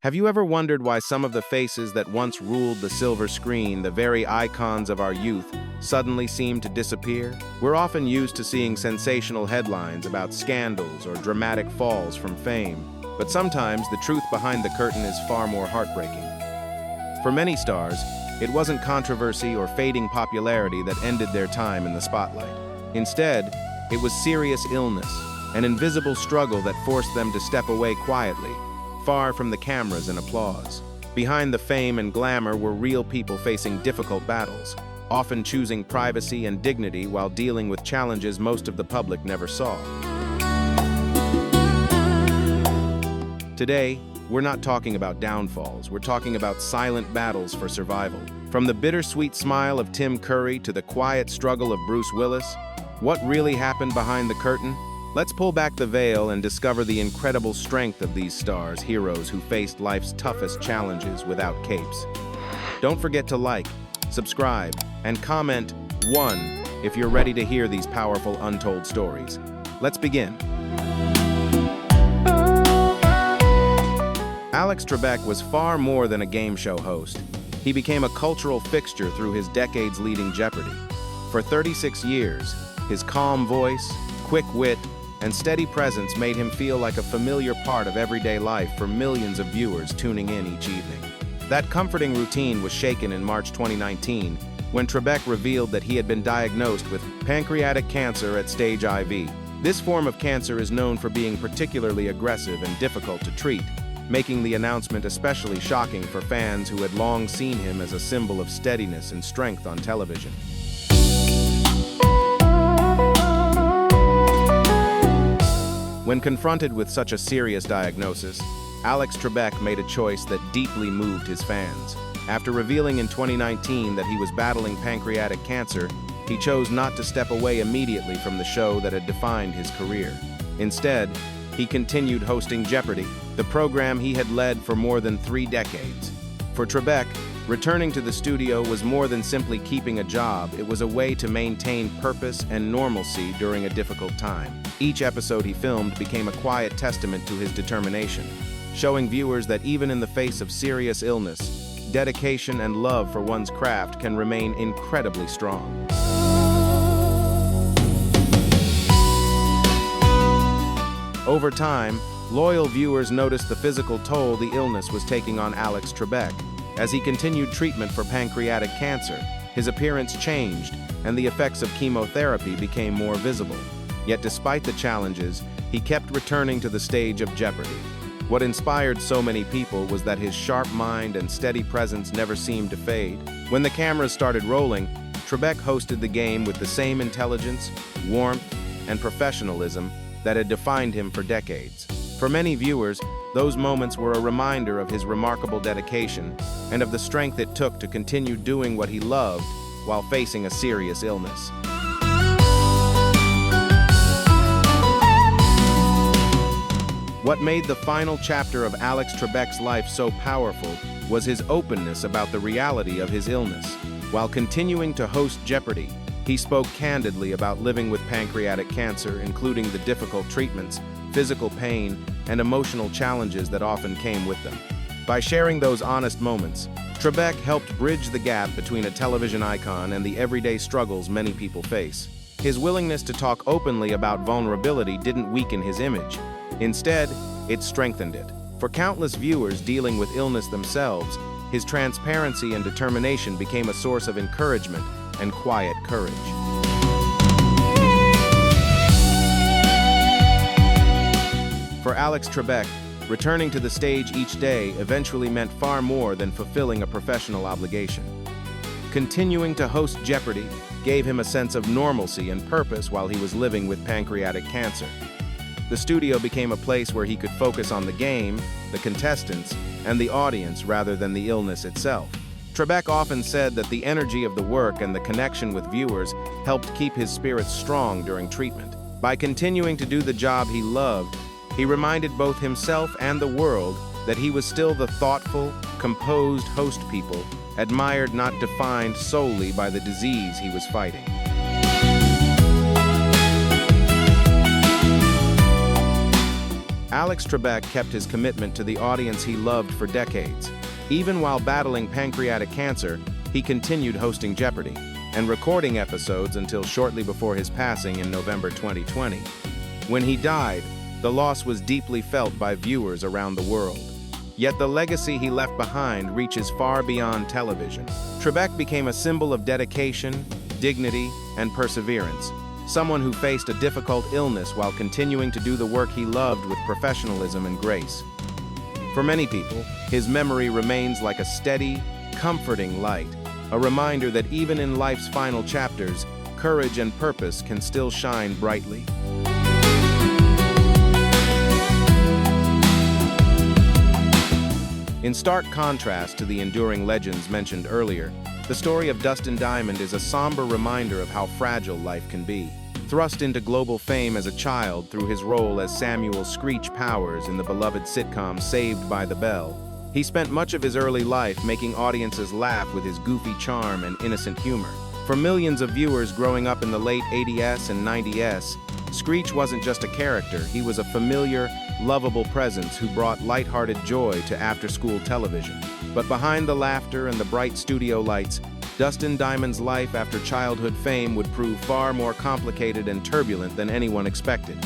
Have you ever wondered why some of the faces that once ruled the silver screen, the very icons of our youth, suddenly seem to disappear? We're often used to seeing sensational headlines about scandals or dramatic falls from fame, but sometimes the truth behind the curtain is far more heartbreaking. For many stars, it wasn't controversy or fading popularity that ended their time in the spotlight. Instead, it was serious illness, an invisible struggle that forced them to step away quietly, far from the cameras and applause. Behind the fame and glamour were real people facing difficult battles, often choosing privacy and dignity while dealing with challenges most of the public never saw. Today, we're not talking about downfalls, we're talking about silent battles for survival. From the bittersweet smile of Tim Curry to the quiet struggle of Bruce Willis, what really happened behind the curtain? Let's pull back the veil and discover the incredible strength of these stars, heroes who faced life's toughest challenges without capes. Don't forget to like, subscribe, and comment 1 if you're ready to hear these powerful untold stories. Let's begin. Alex Trebek was far more than a game show host. He became a cultural fixture through his decades-leading Jeopardy! For 36 years, his calm voice, quick wit, and steady presence made him feel like a familiar part of everyday life for millions of viewers tuning in each evening. That comforting routine was shaken in March 2019 when Trebek revealed that he had been diagnosed with pancreatic cancer at stage IV. This form of cancer is known for being particularly aggressive and difficult to treat, making the announcement especially shocking for fans who had long seen him as a symbol of steadiness and strength on television. When confronted with such a serious diagnosis, Alex Trebek made a choice that deeply moved his fans. After revealing in 2019 that he was battling pancreatic cancer, he chose not to step away immediately from the show that had defined his career. Instead, he continued hosting Jeopardy!, the program he had led for more than 3 decades. For Trebek, returning to the studio was more than simply keeping a job, it was a way to maintain purpose and normalcy during a difficult time. Each episode he filmed became a quiet testament to his determination, showing viewers that even in the face of serious illness, dedication and love for one's craft can remain incredibly strong. Over time, loyal viewers noticed the physical toll the illness was taking on Alex Trebek. As he continued treatment for pancreatic cancer, his appearance changed, and the effects of chemotherapy became more visible. Yet despite the challenges, he kept returning to the stage of Jeopardy! What inspired so many people was that his sharp mind and steady presence never seemed to fade. When the cameras started rolling, Trebek hosted the game with the same intelligence, warmth, and professionalism that had defined him for decades. For many viewers, those moments were a reminder of his remarkable dedication and of the strength it took to continue doing what he loved while facing a serious illness. What made the final chapter of Alex Trebek's life so powerful was his openness about the reality of his illness. While continuing to host Jeopardy!, he spoke candidly about living with pancreatic cancer, including the difficult treatments, physical pain, and emotional challenges that often came with them. By sharing those honest moments, Trebek helped bridge the gap between a television icon and the everyday struggles many people face. His willingness to talk openly about vulnerability didn't weaken his image. Instead, it strengthened it. For countless viewers dealing with illness themselves, his transparency and determination became a source of encouragement and quiet courage. For Alex Trebek, returning to the stage each day eventually meant far more than fulfilling a professional obligation. Continuing to host Jeopardy! Gave him a sense of normalcy and purpose while he was living with pancreatic cancer. The studio became a place where he could focus on the game, the contestants, and the audience rather than the illness itself. Trebek often said that the energy of the work and the connection with viewers helped keep his spirits strong during treatment. By continuing to do the job he loved, he reminded both himself and the world that he was still the thoughtful, composed host people admired, not defined solely by the disease he was fighting. Alex Trebek kept his commitment to the audience he loved for decades. Even while battling pancreatic cancer, he continued hosting Jeopardy! And recording episodes until shortly before his passing in November 2020. When he died, the loss was deeply felt by viewers around the world. Yet the legacy he left behind reaches far beyond television. Trebek became a symbol of dedication, dignity, and perseverance, someone who faced a difficult illness while continuing to do the work he loved with professionalism and grace. For many people, his memory remains like a steady, comforting light, a reminder that even in life's final chapters, courage and purpose can still shine brightly. In stark contrast to the enduring legends mentioned earlier, the story of Dustin Diamond is a somber reminder of how fragile life can be. Thrust into global fame as a child through his role as Samuel "Screech" Powers in the beloved sitcom Saved by the Bell, he spent much of his early life making audiences laugh with his goofy charm and innocent humor. For millions of viewers growing up in the late 80s and 90s, Screech wasn't just a character, he was a familiar, lovable presence who brought lighthearted joy to after-school television. But behind the laughter and the bright studio lights, Dustin Diamond's life after childhood fame would prove far more complicated and turbulent than anyone expected.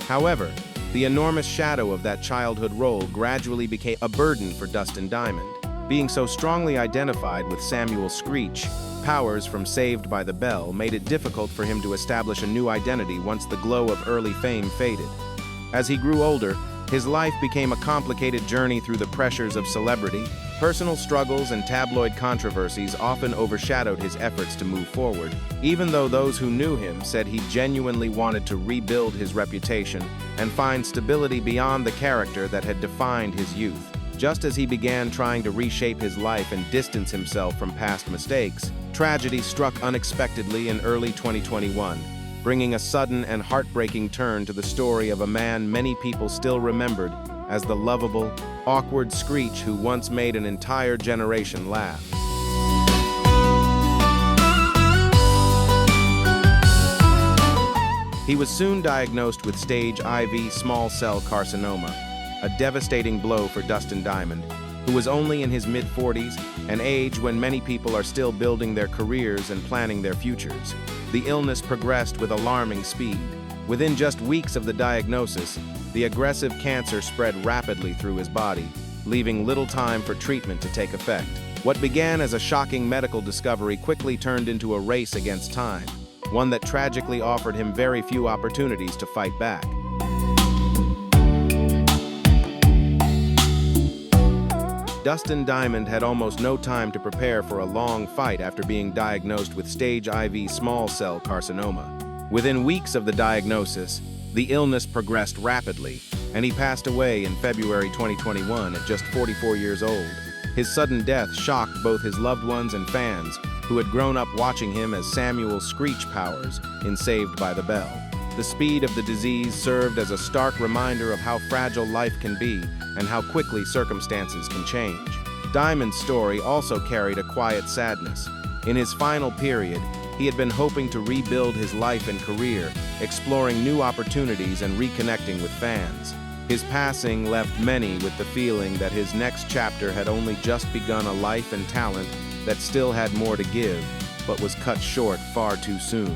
However, the enormous shadow of that childhood role gradually became a burden for Dustin Diamond. Being so strongly identified with Samuel "Screech" Powers from Saved by the Bell made it difficult for him to establish a new identity once the glow of early fame faded. As he grew older, his life became a complicated journey through the pressures of celebrity. Personal struggles and tabloid controversies often overshadowed his efforts to move forward, even though those who knew him said he genuinely wanted to rebuild his reputation and find stability beyond the character that had defined his youth. Just as he began trying to reshape his life and distance himself from past mistakes, tragedy struck unexpectedly in early 2021, bringing a sudden and heartbreaking turn to the story of a man many people still remembered as the lovable, awkward Screech who once made an entire generation laugh. He was soon diagnosed with stage IV small cell carcinoma, a devastating blow for Dustin Diamond, who was only in his mid-40s, an age when many people are still building their careers and planning their futures. The illness progressed with alarming speed. Within just weeks of the diagnosis, the aggressive cancer spread rapidly through his body, leaving little time for treatment to take effect. What began as a shocking medical discovery quickly turned into a race against time, one that tragically offered him very few opportunities to fight back. Dustin Diamond had almost no time to prepare for a long fight after being diagnosed with stage IV small cell carcinoma. Within weeks of the diagnosis, the illness progressed rapidly, and he passed away in February 2021 at just 44 years old. His sudden death shocked both his loved ones and fans, who had grown up watching him as Samuel "Screech" Powers in Saved by the Bell. The speed of the disease served as a stark reminder of how fragile life can be and how quickly circumstances can change. Diamond's story also carried a quiet sadness. In his final period, he had been hoping to rebuild his life and career, exploring new opportunities and reconnecting with fans. His passing left many with the feeling that his next chapter had only just begun a life and talent that still had more to give, but was cut short far too soon.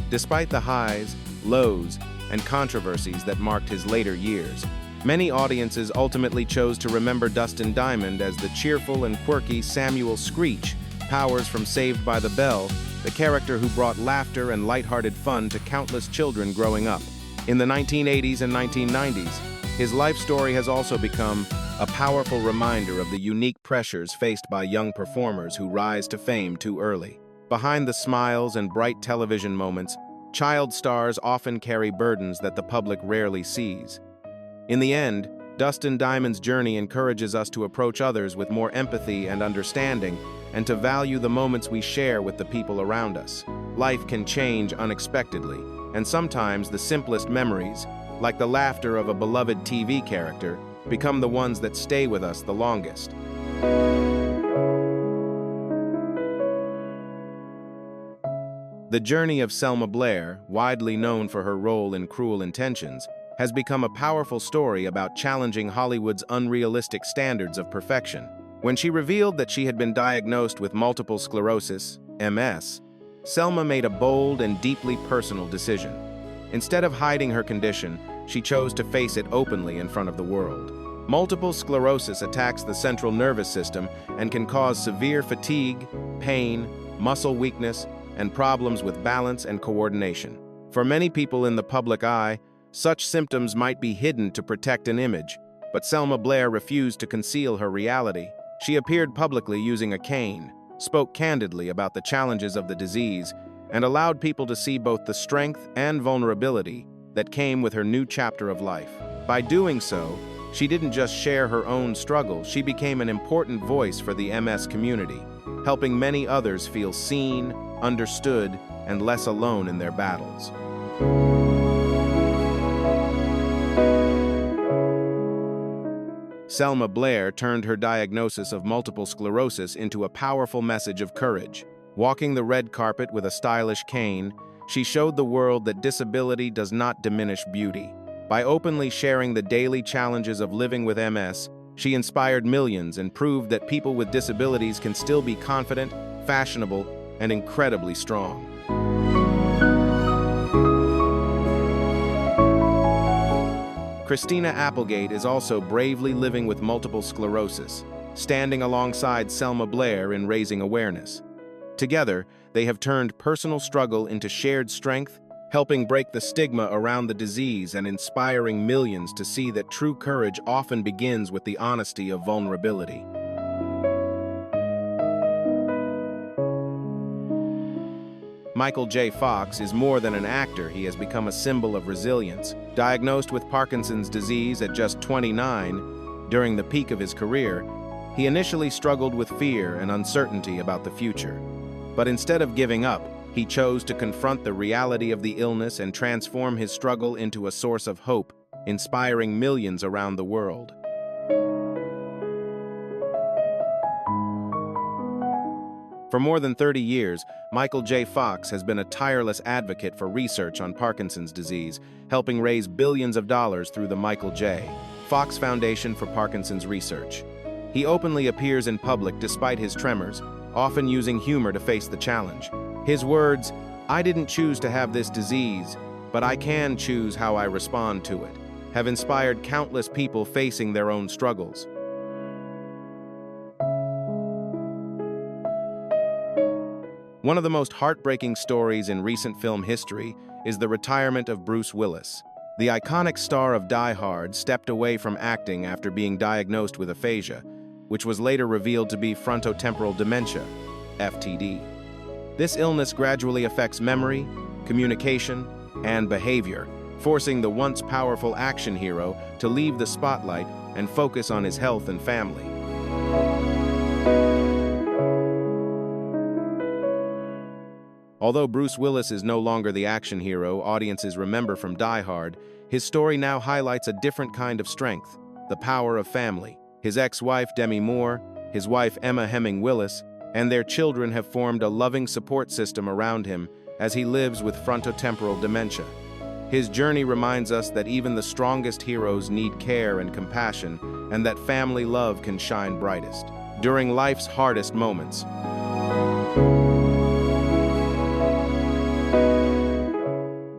Despite the highs, lows, and controversies that marked his later years, many audiences ultimately chose to remember Dustin Diamond as the cheerful and quirky Samuel "Screech" Powers from Saved by the Bell, the character who brought laughter and lighthearted fun to countless children growing up. In the 1980s and 1990s, his life story has also become a powerful reminder of the unique pressures faced by young performers who rise to fame too early. Behind the smiles and bright television moments, child stars often carry burdens that the public rarely sees. In the end, Dustin Diamond's journey encourages us to approach others with more empathy and understanding, and to value the moments we share with the people around us. Life can change unexpectedly, and sometimes the simplest memories, like the laughter of a beloved TV character, become the ones that stay with us the longest. The journey of Selma Blair, widely known for her role in Cruel Intentions, has become a powerful story about challenging Hollywood's unrealistic standards of perfection. When she revealed that she had been diagnosed with multiple sclerosis, MS, Selma made a bold and deeply personal decision. Instead of hiding her condition, she chose to face it openly in front of the world. Multiple sclerosis attacks the central nervous system and can cause severe fatigue, pain, muscle weakness, and problems with balance and coordination. For many people in the public eye, such symptoms might be hidden to protect an image, but Selma Blair refused to conceal her reality. She appeared publicly using a cane, spoke candidly about the challenges of the disease, and allowed people to see both the strength and vulnerability that came with her new chapter of life. By doing so, she didn't just share her own struggle, she became an important voice for the MS community, helping many others feel seen, understood, and less alone in their battles. Selma Blair turned her diagnosis of multiple sclerosis into a powerful message of courage. Walking the red carpet with a stylish cane, she showed the world that disability does not diminish beauty. By openly sharing the daily challenges of living with MS, she inspired millions and proved that people with disabilities can still be confident, fashionable, and incredibly strong. Christina Applegate is also bravely living with multiple sclerosis, standing alongside Selma Blair in raising awareness. Together, they have turned personal struggle into shared strength, helping break the stigma around the disease and inspiring millions to see that true courage often begins with the honesty of vulnerability. Michael J. Fox is more than an actor, he has become a symbol of resilience. Diagnosed with Parkinson's disease at just 29, during the peak of his career, he initially struggled with fear and uncertainty about the future. But instead of giving up, he chose to confront the reality of the illness and transform his struggle into a source of hope, inspiring millions around the world. For more than 30 years, Michael J. Fox has been a tireless advocate for research on Parkinson's disease, helping raise billions of dollars through the Michael J. Fox Foundation for Parkinson's Research. He openly appears in public despite his tremors, often using humor to face the challenge. His words, "I didn't choose to have this disease, but I can choose how I respond to it," have inspired countless people facing their own struggles. One of the most heartbreaking stories in recent film history is the retirement of Bruce Willis. The iconic star of Die Hard stepped away from acting after being diagnosed with aphasia, which was later revealed to be frontotemporal dementia, FTD. This illness gradually affects memory, communication, and behavior, forcing the once powerful action hero to leave the spotlight and focus on his health and family. Although Bruce Willis is no longer the action hero audiences remember from Die Hard, his story now highlights a different kind of strength, the power of family. His ex-wife Demi Moore, his wife Emma Hemming Willis, and their children have formed a loving support system around him as he lives with frontotemporal dementia. His journey reminds us that even the strongest heroes need care and compassion, and that family love can shine brightest during life's hardest moments.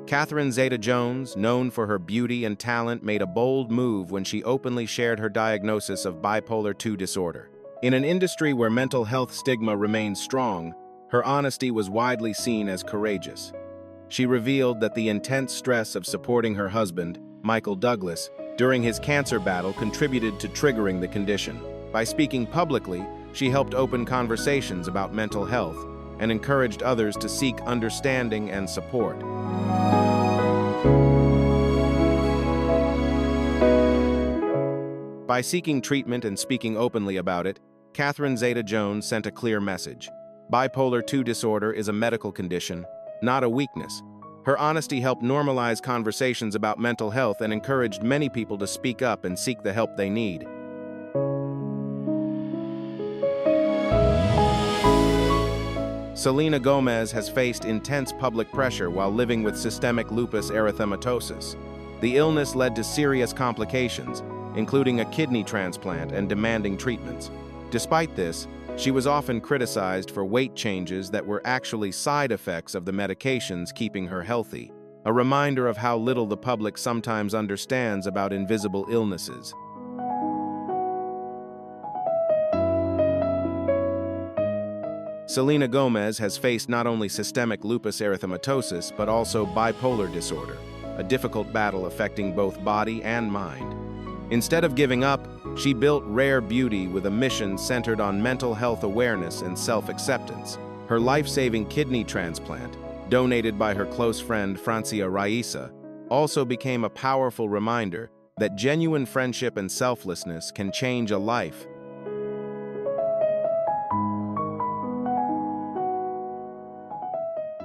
Catherine Zeta-Jones, known for her beauty and talent, made a bold move when she openly shared her diagnosis of bipolar II disorder. In an industry where mental health stigma remains strong, her honesty was widely seen as courageous. She revealed that the intense stress of supporting her husband, Michael Douglas, during his cancer battle contributed to triggering the condition. By speaking publicly, she helped open conversations about mental health and encouraged others to seek understanding and support. By seeking treatment and speaking openly about it, Catherine Zeta-Jones sent a clear message. Bipolar II disorder is a medical condition, not a weakness. Her honesty helped normalize conversations about mental health and encouraged many people to speak up and seek the help they need. Selena Gomez has faced intense public pressure while living with systemic lupus erythematosus. The illness led to serious complications, including a kidney transplant and demanding treatments. Despite this, she was often criticized for weight changes that were actually side effects of the medications keeping her healthy, a reminder of how little the public sometimes understands about invisible illnesses. Selena Gomez has faced not only systemic lupus erythematosus but also bipolar disorder, a difficult battle affecting both body and mind. Instead of giving up, she built Rare Beauty with a mission centered on mental health awareness and self-acceptance. Her life-saving kidney transplant, donated by her close friend Francia Raisa, also became a powerful reminder that genuine friendship and selflessness can change a life.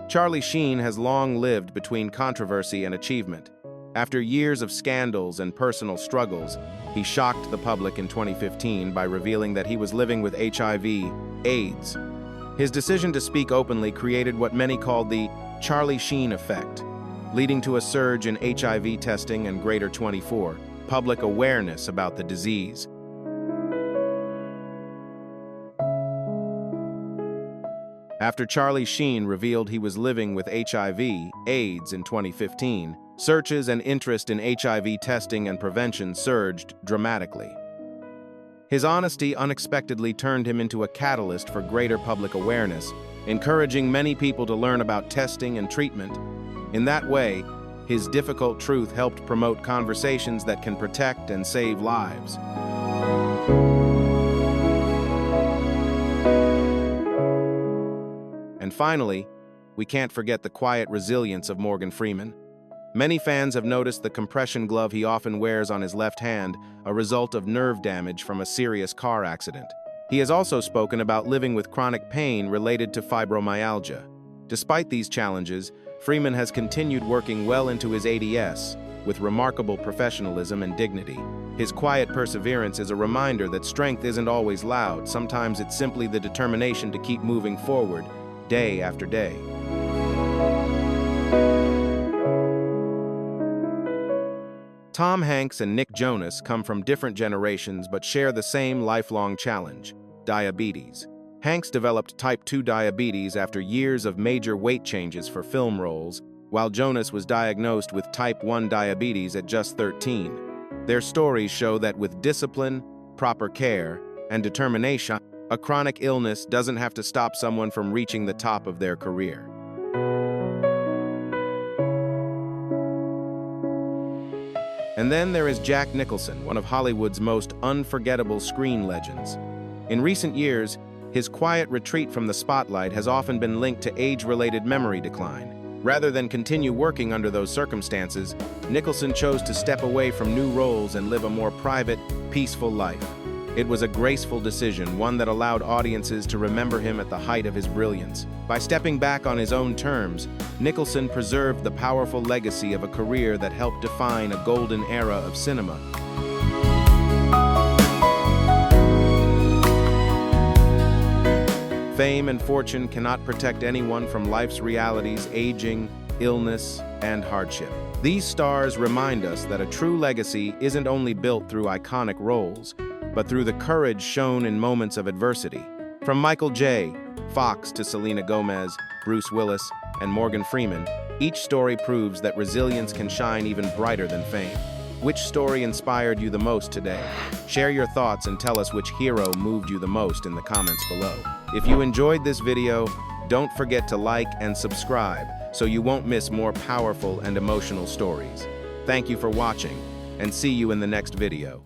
Charlie Sheen has long lived between controversy and achievement. After years of scandals and personal struggles, he shocked the public in 2015 by revealing that he was living with HIV/AIDS. His decision to speak openly created what many called the Charlie Sheen effect, leading to a surge in HIV testing and greater 24 public awareness about the disease. After Charlie Sheen revealed he was living with HIV/AIDS in 2015, searches and interest in HIV testing and prevention surged dramatically. His honesty unexpectedly turned him into a catalyst for greater public awareness, encouraging many people to learn about testing and treatment. In that way, his difficult truth helped promote conversations that can protect and save lives. And finally, we can't forget the quiet resilience of Morgan Freeman. Many fans have noticed the compression glove he often wears on his left hand, a result of nerve damage from a serious car accident. He has also spoken about living with chronic pain related to fibromyalgia. Despite these challenges, Freeman has continued working well into his 80s with remarkable professionalism and dignity. His quiet perseverance is a reminder that strength isn't always loud. Sometimes it's simply the determination to keep moving forward, day after day. Tom Hanks and Nick Jonas come from different generations but share the same lifelong challenge: diabetes. Hanks developed type 2 diabetes after years of major weight changes for film roles, while Jonas was diagnosed with type 1 diabetes at just 13. Their stories show that with discipline, proper care, and determination, a chronic illness doesn't have to stop someone from reaching the top of their career. And then there is Jack Nicholson, one of Hollywood's most unforgettable screen legends. In recent years, his quiet retreat from the spotlight has often been linked to age-related memory decline. Rather than continue working under those circumstances, Nicholson chose to step away from new roles and live a more private, peaceful life. It was a graceful decision, one that allowed audiences to remember him at the height of his brilliance. By stepping back on his own terms, Nicholson preserved the powerful legacy of a career that helped define a golden era of cinema. Fame and fortune cannot protect anyone from life's realities: aging, illness, and hardship. These stars remind us that a true legacy isn't only built through iconic roles, but through the courage shown in moments of adversity. From Michael J. Fox to Selena Gomez, Bruce Willis, and Morgan Freeman, each story proves that resilience can shine even brighter than fame. Which story inspired you the most today? Share your thoughts and tell us which hero moved you the most in the comments below. If you enjoyed this video, don't forget to like and subscribe so you won't miss more powerful and emotional stories. Thank you for watching, and see you in the next video.